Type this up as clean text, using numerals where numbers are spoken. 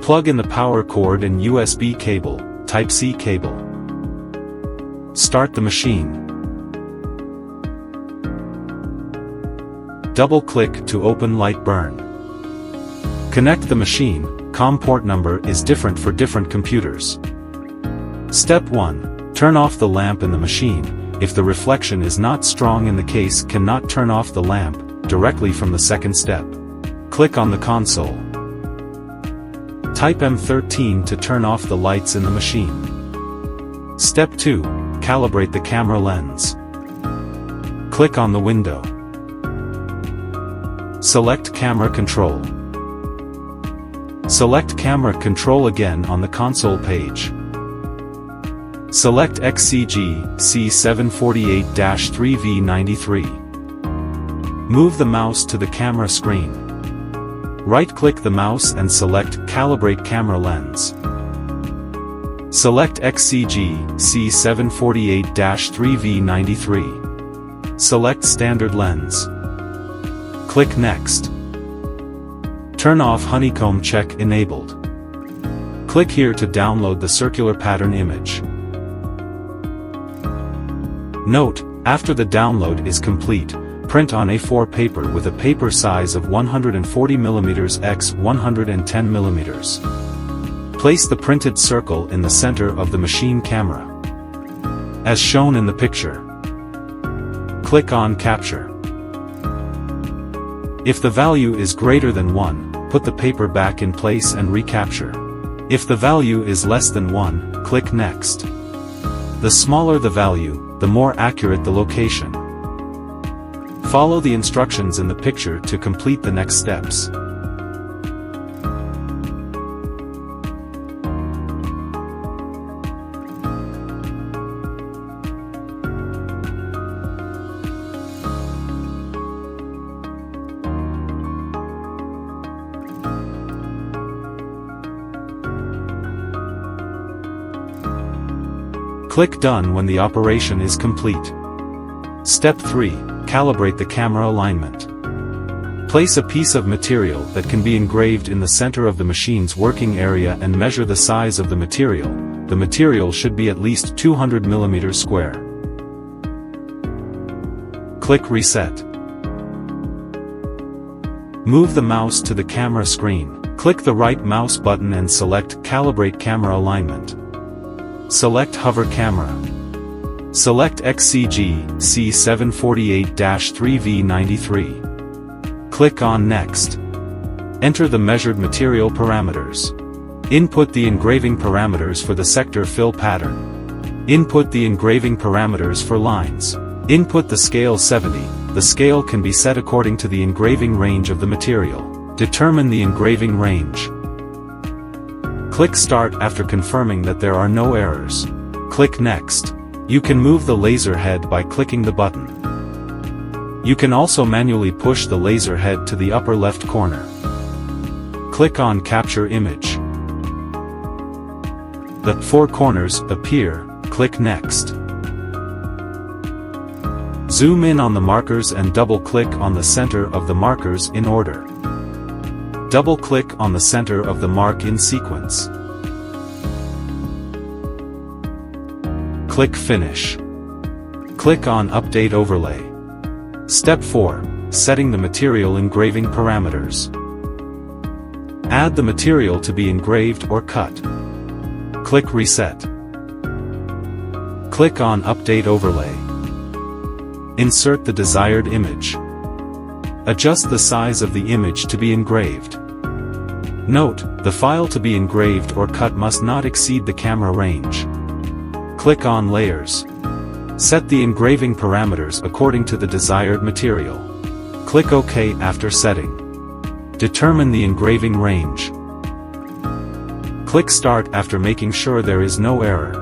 Plug in the power cord and USB cable, Type-C cable. Start the machine. Double-click to open light burn. Connect the machine. COM port number is different for different computers. Step 1. Turn off the lamp in the machine. If the reflection is not strong in the case, cannot turn off the lamp directly from the second step. Click on the console. Type M13 to turn off the lights in the machine. Step 2. Calibrate the camera lens. Click on the window. Select Camera Control. Select Camera Control again on the console page. Select XCG C748-3V93. Move the mouse to the camera screen. Right-click the mouse and select Calibrate Camera Lens. Select XCG C748-3V93. Select Standard Lens. Click Next. Turn off Honeycomb Check enabled. Click here to download the circular pattern image. Note, after the download is complete, print on A4 paper with a paper size of 140 mm x 110 mm. Place the printed circle in the center of the machine camera, as shown in the picture. Click on Capture. If the value is greater than 1, put the paper back in place and recapture. If the value is less than 1, click Next. The smaller the value, the more accurate the location. Follow the instructions in the picture to complete the next steps. Click Done when the operation is complete. Step 3. Calibrate the camera alignment. Place a piece of material that can be engraved in the center of the machine's working area and measure the size of the material. The material should be at least 200 mm square. Click Reset. Move the mouse to the camera screen. Click the right mouse button and select Calibrate Camera Alignment. Select Hover Camera. Select XCG C748-3V93. Click on Next. Enter the measured material parameters. Input the engraving parameters for the sector fill pattern. Input the engraving parameters for lines. Input the scale 70. The scale can be set according to the engraving range of the material. Determine the engraving range. Click Start after confirming that there are no errors. Click Next. You can move the laser head by clicking the button. You can also manually push the laser head to the upper left corner. Click on Capture Image. The 4 corners appear. Click Next. Zoom in on the markers and double-click on the center of the markers in order. Double-click on the center of the mark in sequence. Click Finish. Click on Update Overlay. Step 4. Setting the material engraving parameters. Add the material to be engraved or cut. Click Reset. Click on Update Overlay. Insert the desired image. Adjust the size of the image to be engraved. Note, the file to be engraved or cut must not exceed the camera range. Click on Layers. Set the engraving parameters according to the desired material. Click OK after setting. Determine the engraving range. Click Start after making sure there is no error.